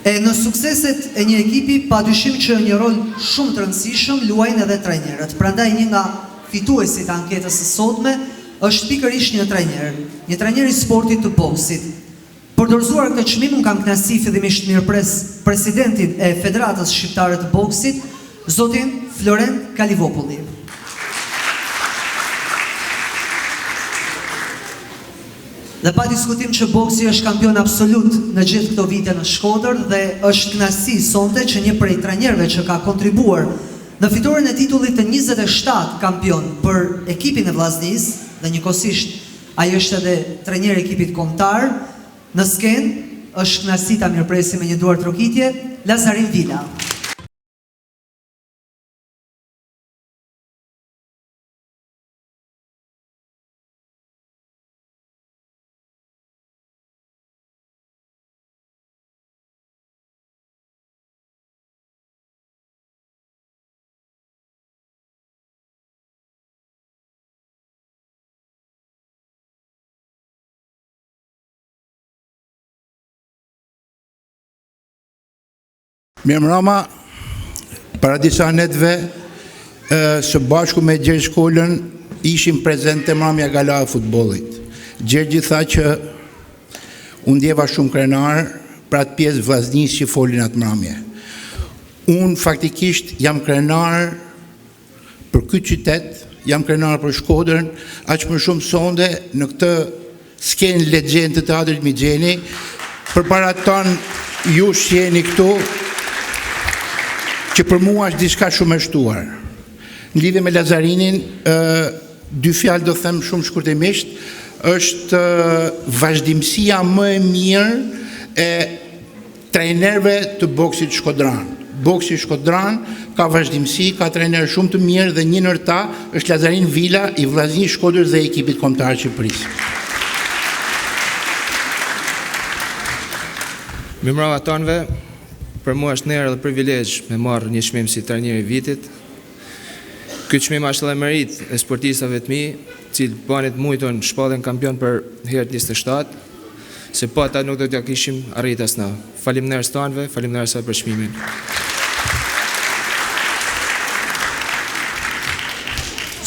E në sukseset e një ekipi, pa dyshim që një rol shumë të rëndësishëm luajnë edhe trajnerët. Prandaj një nga fituesit anketës së sotme është pikërisht një trajner i sportit të boksit. Për dorëzuar këtë çmim, kam kënaqësi fillimisht mirëpres presidentin e Federatës Shqiptare të Boksit, zotin Florent Kalivopulli. Dhe pa diskutim që boksi është kampion absolut në gjithë këto vite në Shkodër dhe është kënaqësi sonte që një prej trajnerëve që ka kontribuar në fitoren e titullit të 27 kampion për ekipin e Vllaznisë dhe njëkohësisht ai është edhe trajner i ekipit kombëtar, në skenë është kënaqësi ta mirëpresim me një duar trokitje Lazarin Vila. Mirëmbrëma, para disa netëve, së bashku me Gjergj Kolën, ishim prezent të mramja gala e futbollit. Gjergji tha që unë ndjeva shumë krenar për atë pjesë Vllaznisë që folin atë mramje. Unë faktikisht jam krenar për këtë qytet, jam krenar për Shkodrën, aq më shumë sonde në këtë skenë legjend të teatrit Mixheni, përpara tonë ju jeni këtu, që për mua është diçka shumë e shtuar. Në lidhje me Lazarinin, dy fjalë do them shumë shkurtimisht, është vazhdimësia më e mirë e trajnerëve të boksit shkodran. Boksi shkodran ka vazhdimësi, ka trajnerë shumë të mirë dhe një ndër ta është Lazarin Vila i Vllaznisë Shkodrës dhe ekipit kombëtar të Shqipërisë. Mirëmbrëma tanëve. Për mua është një dhe privilegj me marrë një çmim si trajner i vitit. Këtë çmim është edhe merit e sportistëve të mi, cilë banit mujton shpallën kampion për herë 27, se pa ta nuk do t'ja kishim arrit asna. Faleminderit tanëve, faleminderit sa për çmimin.